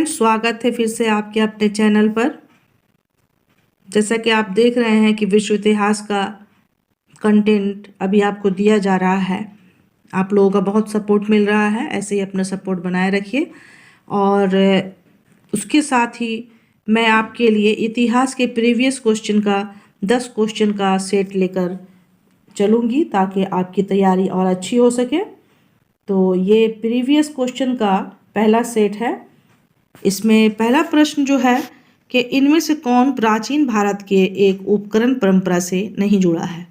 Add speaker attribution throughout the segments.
Speaker 1: Friends, स्वागत है फिर से आपके अपने चैनल पर। जैसा कि आप देख रहे हैं कि विश्व इतिहास का कंटेंट अभी आपको दिया जा रहा है। आप लोगों का बहुत सपोर्ट मिल रहा है, ऐसे ही अपना सपोर्ट बनाए रखिए। और उसके साथ ही मैं आपके लिए इतिहास के प्रीवियस क्वेश्चन का 10 क्वेश्चन का सेट लेकर चलूँगी ताकि आपकी तैयारी और अच्छी हो सके। तो ये प्रीवियस क्वेश्चन का पहला सेट है। इसमें पहला प्रश्न जो है कि इनमें से कौन प्राचीन भारत के एक उपकरण परंपरा से नहीं जुड़ा है।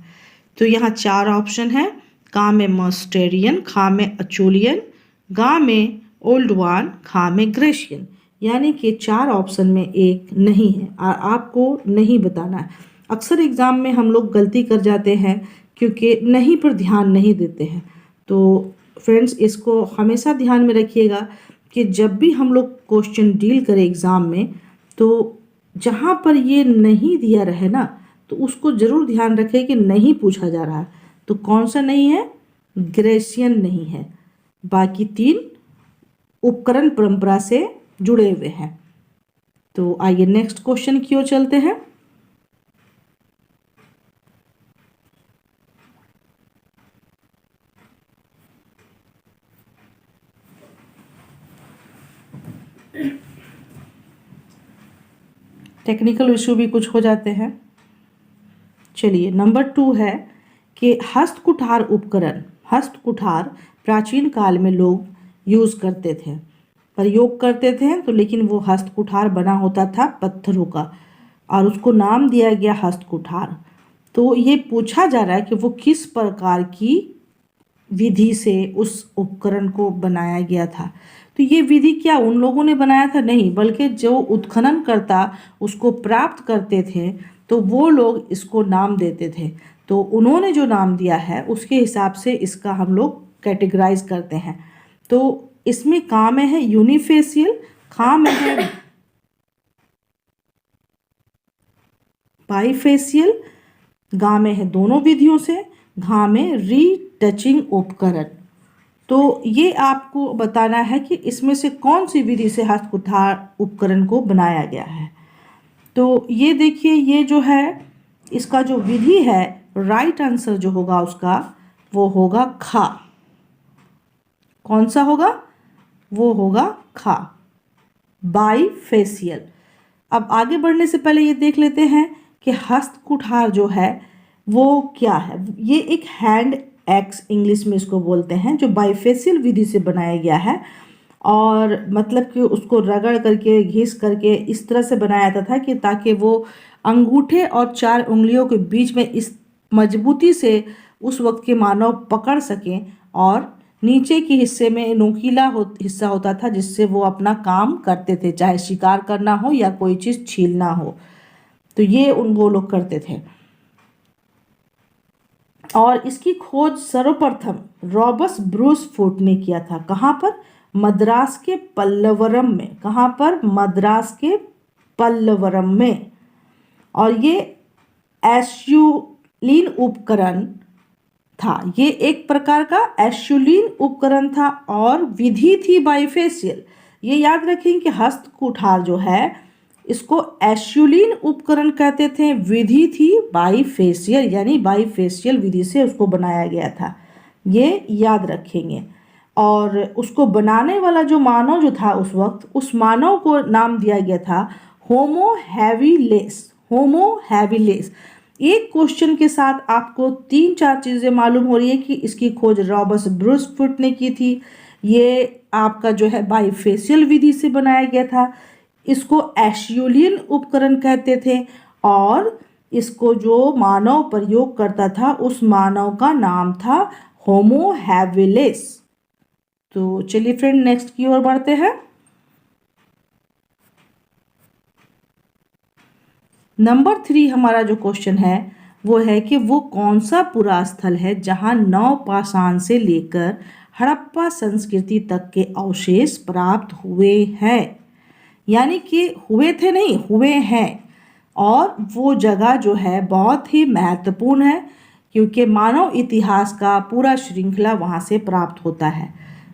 Speaker 1: तो यहाँ 4 ऑप्शन है। का में मॉन्स्टेरियन, खा में अचूलियन, गा में ओल्ड वन, खा में ग्रेशियन। यानी कि 4 ऑप्शन में एक नहीं है और आपको नहीं बताना है। अक्सर एग्ज़ाम में हम लोग गलती कर जाते हैं क्योंकि नहीं पर ध्यान नहीं देते हैं। तो फ्रेंड्स, इसको हमेशा ध्यान में रखिएगा कि जब भी हम लोग क्वेश्चन डील करें एग्ज़ाम में, तो जहाँ पर ये नहीं दिया रहे ना, तो उसको ज़रूर ध्यान रखें कि नहीं पूछा जा रहा है। तो कौन सा नहीं है? ग्रेशियन नहीं है। बाकी 3 उपकरण परंपरा से जुड़े हुए हैं। तो आइए नेक्स्ट क्वेश्चन की ओर चलते हैं। टेक्निकल इशू भी कुछ हो जाते हैं। चलिए, नंबर 2 है कि हस्तकुठार उपकरण। हस्तकुठार प्राचीन काल में लोग यूज़ करते थे, प्रयोग करते थे। तो लेकिन वो हस्तकुठार बना होता था पत्थरों का और उसको नाम दिया गया हस्तकुठार। तो ये पूछा जा रहा है कि वो किस प्रकार की विधि से उस उपकरण को बनाया गया था। तो ये विधि क्या उन लोगों ने बनाया था? नहीं, बल्कि जो उत्खनन करता उसको प्राप्त करते थे तो वो लोग इसको नाम देते थे। तो उन्होंने जो नाम दिया है उसके हिसाब से इसका हम लोग कैटेगराइज करते हैं। तो इसमें का में है यूनिफेशियल, खा में है बाईफेशियल, गा में है दोनों विधियों से, घा में रीटचिंग उपकरण। तो ये आपको बताना है कि इसमें से कौन सी विधि से हस्तकुठार उपकरण को बनाया गया है। तो ये देखिए, ये जो है इसका जो विधि है, राइट आंसर जो होगा उसका वो होगा खा। कौन सा होगा? वो होगा खा, बाईफेशियल। अब आगे बढ़ने से पहले ये देख लेते हैं कि हस्तकुठार जो है वो क्या है। ये एक हैंड एक्स इंग्लिश में इसको बोलते हैं, जो बाईफेशियल विधि से बनाया गया है। और मतलब कि उसको रगड़ करके घिस करके इस तरह से बनाया जाता था कि ताकि वो अंगूठे और 4 उंगलियों के बीच में इस मजबूती से उस वक्त के मानव पकड़ सकें। और नीचे के हिस्से में नोकीला हिस्सा होता था जिससे वो अपना काम करते थे, चाहे शिकार करना हो या कोई चीज़ छीलना हो। तो ये वो लोग करते थे। और इसकी खोज सर्वप्रथम रॉबर्ट ब्रूस फूट ने किया था। कहाँ पर? मद्रास के पल्लवरम में। कहाँ पर? मद्रास के पल्लवरम में। और ये एस्यूलिन उपकरण था। ये एक प्रकार का एस्यूलिन उपकरण था और विधि थी बाईफेशियल। ये याद रखें कि हस्तकुठार जो है इसको एस्यूलिन उपकरण कहते थे, विधि थी बाईफेशियल, यानी बाईफेशियल विधि से उसको बनाया गया था। ये याद रखेंगे। और उसको बनाने वाला जो मानव जो था उस वक्त, उस मानव को नाम दिया गया था होमो हैबिलिस। Homo habilis. एक क्वेश्चन के साथ आपको 3-4 चीज़ें मालूम हो रही है कि इसकी खोज रॉबर्ट ब्रूस फूट ने की थी। ये आपका जो है बाईफेशियल विधि से बनाया गया था। इसको एस्यूलिन उपकरण कहते थे और इसको जो मानव प्रयोग करता था उस मानव का नाम था होमो हैबिलिस। तो चलिए फ्रेंड, नेक्स्ट की ओर बढ़ते हैं। नंबर 3 हमारा जो क्वेश्चन है वो है कि वो कौन सा पुरा स्थल है जहां नवपाषाण से लेकर हड़प्पा संस्कृति तक के अवशेष प्राप्त हुए हैं। यानी कि हुए थे नहीं, हुए हैं। और वो जगह जो है बहुत ही महत्वपूर्ण है क्योंकि मानव इतिहास का पूरा श्रृंखला वहाँ से प्राप्त होता है।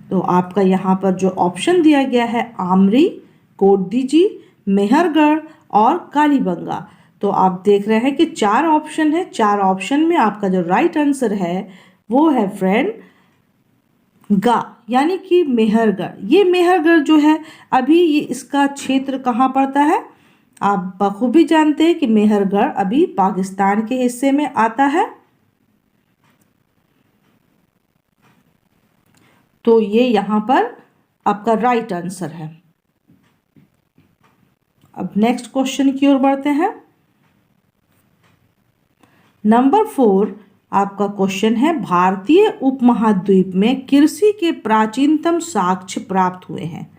Speaker 1: तो आपका यहाँ पर जो ऑप्शन दिया गया है आमरी, कोडदीजी, मेहरगढ़ और कालीबंगा। तो आप देख रहे हैं कि 4 ऑप्शन है। 4 ऑप्शन में आपका जो राइट आंसर है वो है फ्रेंड गा, यानी कि मेहरगढ़। ये मेहरगढ़ जो है अभी ये इसका क्षेत्र कहाँ पड़ता है? आप बखूबी जानते हैं कि मेहरगढ़ अभी पाकिस्तान के हिस्से में आता है। तो ये यहाँ पर आपका राइट आंसर है। अब नेक्स्ट क्वेश्चन की ओर बढ़ते हैं। नंबर 4 आपका क्वेश्चन है, भारतीय उपमहाद्वीप में कृषि के प्राचीनतम साक्ष्य प्राप्त हुए हैं।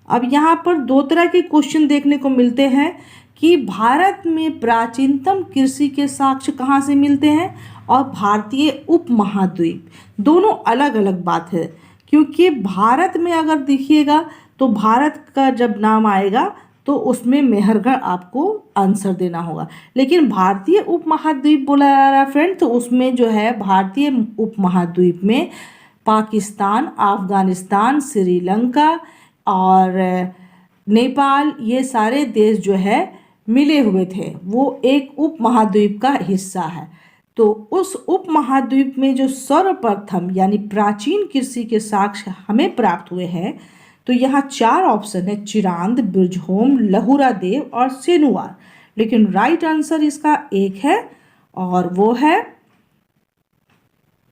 Speaker 1: अब यहाँ पर 2 तरह के क्वेश्चन देखने को मिलते हैं कि भारत में प्राचीनतम कृषि के साक्ष्य कहाँ से मिलते हैं और भारतीय उपमहाद्वीप, दोनों अलग अलग बात है। क्योंकि भारत में अगर देखिएगा तो भारत का जब नाम आएगा तो उसमें मेहरगढ़ आपको आंसर देना होगा, लेकिन भारतीय उपमहाद्वीप बोला जा रहा है फ्रेंड, तो उसमें जो है भारतीय उपमहाद्वीप में पाकिस्तान, अफगानिस्तान, श्रीलंका और नेपाल, ये सारे देश जो है मिले हुए थे। वो एक उपमहाद्वीप का हिस्सा है। तो उस उपमहाद्वीप में जो सर्वप्रथम यानी प्राचीन कृषि के साक्ष्य हमें प्राप्त हुए हैं, तो यहाँ 4 ऑप्शन है, चिरांद, बिरजहोम, लहुरा देव और सेनुवार। लेकिन राइट आंसर इसका एक है और वो है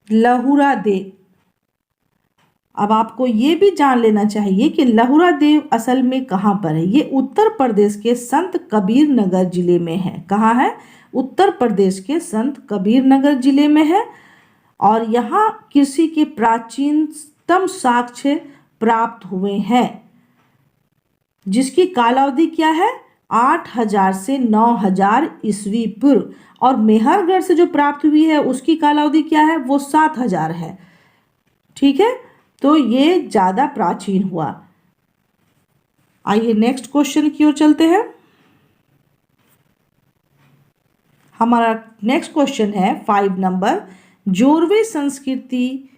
Speaker 1: लहुरा देव। अब आपको ये भी जान लेना चाहिए कि लहुरा देव असल में कहाँ पर है। ये उत्तर प्रदेश के संत कबीर नगर जिले में है। कहाँ है? उत्तर प्रदेश के संत कबीर नगर जिले में है। और यहाँ कृषि के प्राचीनतम साक्ष्य प्राप्त हुए हैं, जिसकी कालावधि क्या है? 8000 से 9000 ईस्वी पूर्व। और मेहरगढ़ से जो प्राप्त हुई है उसकी कालावधि क्या है? वो 7000 है। ठीक है, तो ये ज़्यादा प्राचीन हुआ। आइए नेक्स्ट क्वेश्चन की ओर चलते हैं। हमारा नेक्स्ट क्वेश्चन है 5 नंबर, जोरवे संस्कृति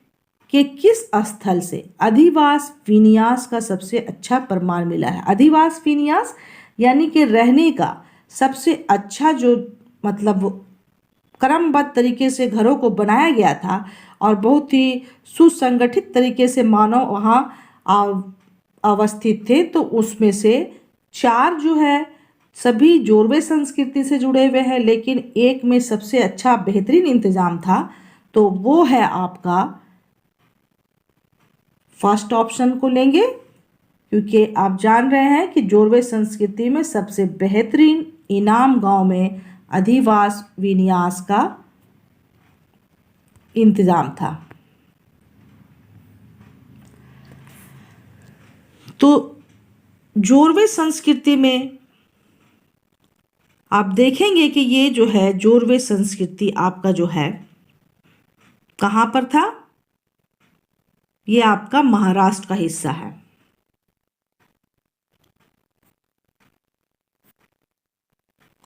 Speaker 1: के किस स्थल से अधिवास विन्यास का सबसे अच्छा प्रमाण मिला है? अधिवास विन्यास यानी कि रहने का सबसे अच्छा जो मतलब क्रमबद्ध तरीके से घरों को बनाया गया था और बहुत ही सुसंगठित तरीके से मानव वहाँ अवस्थित थे, तो उसमें से 4 जो है सभी जोरवे संस्कृति से जुड़े हुए हैं, लेकिन एक में सबसे अच्छा बेहतरीन इंतजाम था, तो वो है आपका फर्स्ट ऑप्शन को लेंगे। क्योंकि आप जान रहे हैं कि जोरवे संस्कृति में सबसे बेहतरीन इनाम गांव में अधिवास विन्यास का इंतजाम था। तो जोरवे संस्कृति में आप देखेंगे कि ये जो है जोरवे संस्कृति आपका जो है कहाँ पर था? ये आपका महाराष्ट्र का हिस्सा है।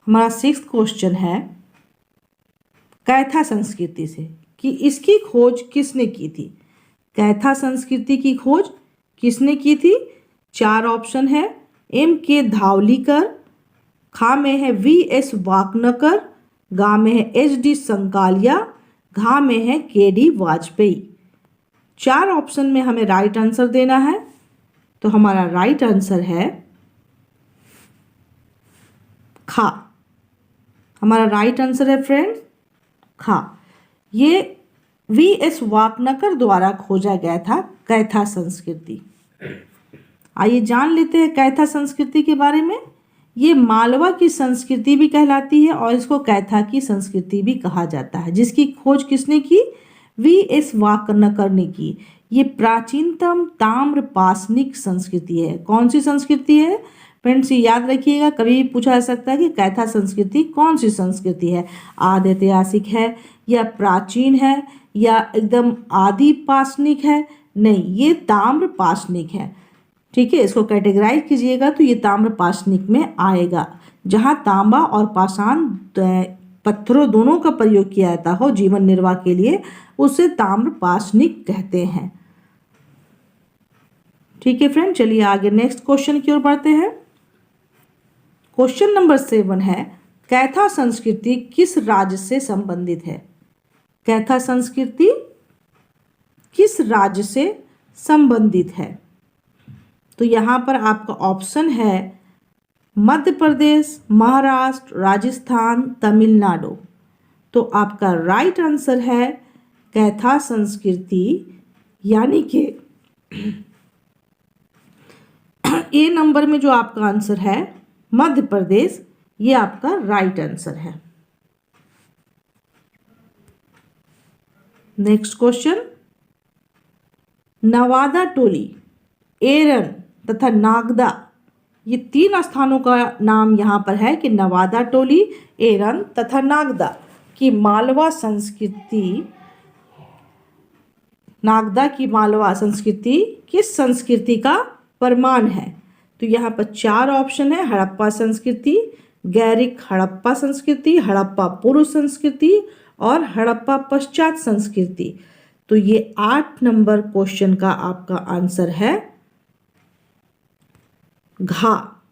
Speaker 1: हमारा 6th क्वेश्चन है कैथा संस्कृति से, कि इसकी खोज किसने की थी? कैथा संस्कृति की खोज किसने की थी? 4 ऑप्शन है, M.K. धावलीकर, खा में है V.S. वाकनकर, गा में है H.D. संकालिया, घा में है K.D. वाजपेयी। 4 ऑप्शन में हमें राइट आंसर देना है। तो हमारा राइट आंसर है खा। हमारा राइट आंसर है फ्रेंड खा। ये V.S. वाकनकर द्वारा खोजा गया था कैथा संस्कृति। आइए जान लेते हैं कैथा संस्कृति के बारे में। ये मालवा की संस्कृति भी कहलाती है और इसको कैथा की संस्कृति भी कहा जाता है, जिसकी खोज किसने की? V.S. वाकनकर ने की। ये प्राचीनतम ताम्र पाषाणिक संस्कृति है। कौन सी संस्कृति है फ्रेंड्स? ये याद रखिएगा, कभी भी पूछा जा सकता है कि कैथा संस्कृति कौन सी संस्कृति है, आदि ऐतिहासिक है या प्राचीन है या एकदम आदि पाषाणिक है? नहीं, ये ताम्र पाषाणिक है। ठीक है, इसको कैटेगराइज कीजिएगा तो ये ताम्र पाषाणिक में आएगा, जहाँ तांबा और पाषाण पत्थरों दोनों का प्रयोग किया जाता हो जीवन निर्वाह के लिए, उसे ताम्र पाषाणिक कहते हैं। ठीक है फ्रेंड, चलिए आगे नेक्स्ट क्वेश्चन की ओर बढ़ते हैं। क्वेश्चन नंबर 7 है, कैथा संस्कृति किस राज्य से संबंधित है? कैथा संस्कृति किस राज्य से संबंधित है? तो यहाँ पर आपका ऑप्शन है मध्य प्रदेश, महाराष्ट्र, राजस्थान, तमिलनाडु। तो आपका राइट आंसर है कैथा संस्कृति, यानी कि ए नंबर में जो आपका आंसर है मध्य प्रदेश, ये आपका राइट आंसर है। नेक्स्ट क्वेश्चन, नवादा टोली, एरन तथा नागदा, ये 3 स्थानों का नाम यहाँ पर है कि नवादा टोली, एरन तथा नागदा की मालवा संस्कृति, नागदा की मालवा संस्कृति किस संस्कृति का प्रमाण है? तो यहाँ पर 4 ऑप्शन है, हड़प्पा संस्कृति, गैरिक हड़प्पा संस्कृति, हड़प्पा पूर्व संस्कृति और हड़प्पा पश्चात संस्कृति। तो ये 8 नंबर क्वेश्चन का आपका आंसर है घा,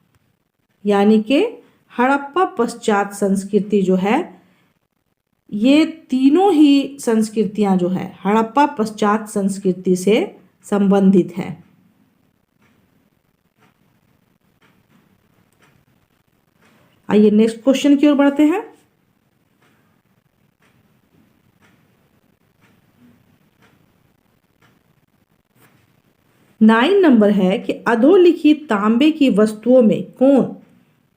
Speaker 1: यानी कि हड़प्पा पश्चात संस्कृति जो है, ये तीनों ही संस्कृतियां जो है हड़प्पा पश्चात संस्कृति से संबंधित है। आइए नेक्स्ट क्वेश्चन की ओर बढ़ते हैं। नाइन नंबर है कि अधोलिखित तांबे की वस्तुओं में कौन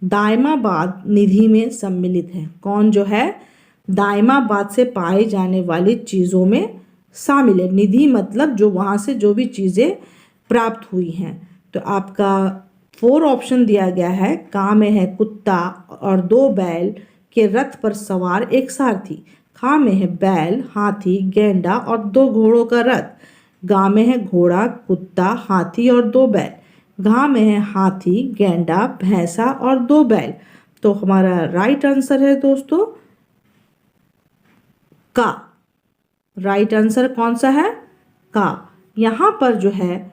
Speaker 1: दायमाबाद निधि में सम्मिलित है? कौन जो है दायमाबाद से पाए जाने वाली चीज़ों में शामिल है? निधि मतलब जो वहाँ से जो भी चीज़ें प्राप्त हुई हैं। तो आपका 4 ऑप्शन दिया गया है। का में है कुत्ता और 2 बैल के रथ पर सवार एक सारथी। खा में है बैल, हाथी, गेंडा और 2 घोड़ों का रथ। गा में है घोड़ा, कुत्ता, हाथी और 2 बैल। घा में है हाथी, गेंडा, भैंसा और 2 बैल। तो हमारा राइट आंसर है दोस्तों का। राइट आंसर कौन सा है? का। यहाँ पर जो है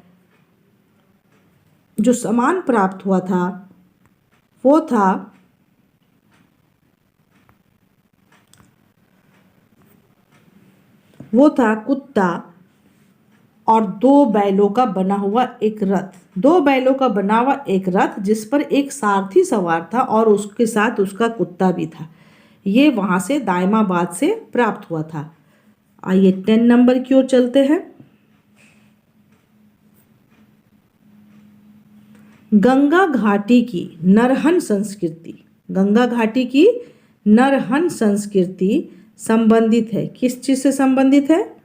Speaker 1: जो सामान प्राप्त हुआ था वो था कुत्ता और 2 बैलों का बना हुआ एक रथ। 2 बैलों का बना हुआ एक रथ जिस पर एक सारथी सवार था और उसके साथ उसका कुत्ता भी था। ये वहां से दायमाबाद से प्राप्त हुआ था। आइए 10 नंबर की ओर चलते हैं। गंगा घाटी की नरहन संस्कृति, गंगा घाटी की नरहन संस्कृति संबंधित है, किस चीज से संबंधित है?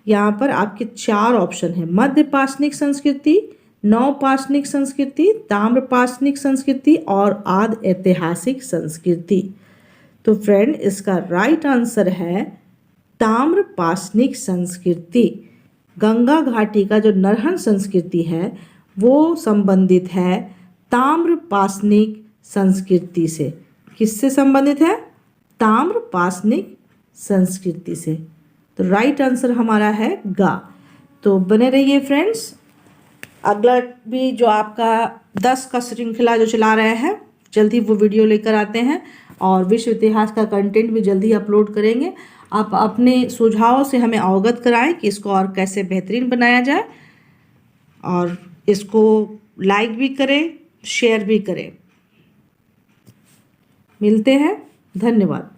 Speaker 1: यहाँ पर आपके 4 ऑप्शन है। मध्य पाषाणिक संस्कृति, नवपाषाणिक संस्कृति, ताम्रपाषाणिक संस्कृति और आदि ऐतिहासिक संस्कृति। तो फ्रेंड इसका राइट आंसर है ताम्रपाषाणिक संस्कृति। गंगा घाटी का जो नरहन संस्कृति है वो संबंधित है ताम्रपाषाणिक संस्कृति से। किससे संबंधित है? ताम्रपाषाणिक संस्कृति से। तो राइट आंसर हमारा है गा। तो बने रहिए फ्रेंड्स, अगला भी जो आपका 10 का श्रृंखला जो चला रहे हैं जल्दी वो वीडियो लेकर आते हैं और विश्व इतिहास का कंटेंट भी जल्दी अपलोड करेंगे। आप अपने सुझावों से हमें अवगत कराएं कि इसको और कैसे बेहतरीन बनाया जाए और इसको लाइक भी करें, शेयर भी करें। मिलते हैं, धन्यवाद।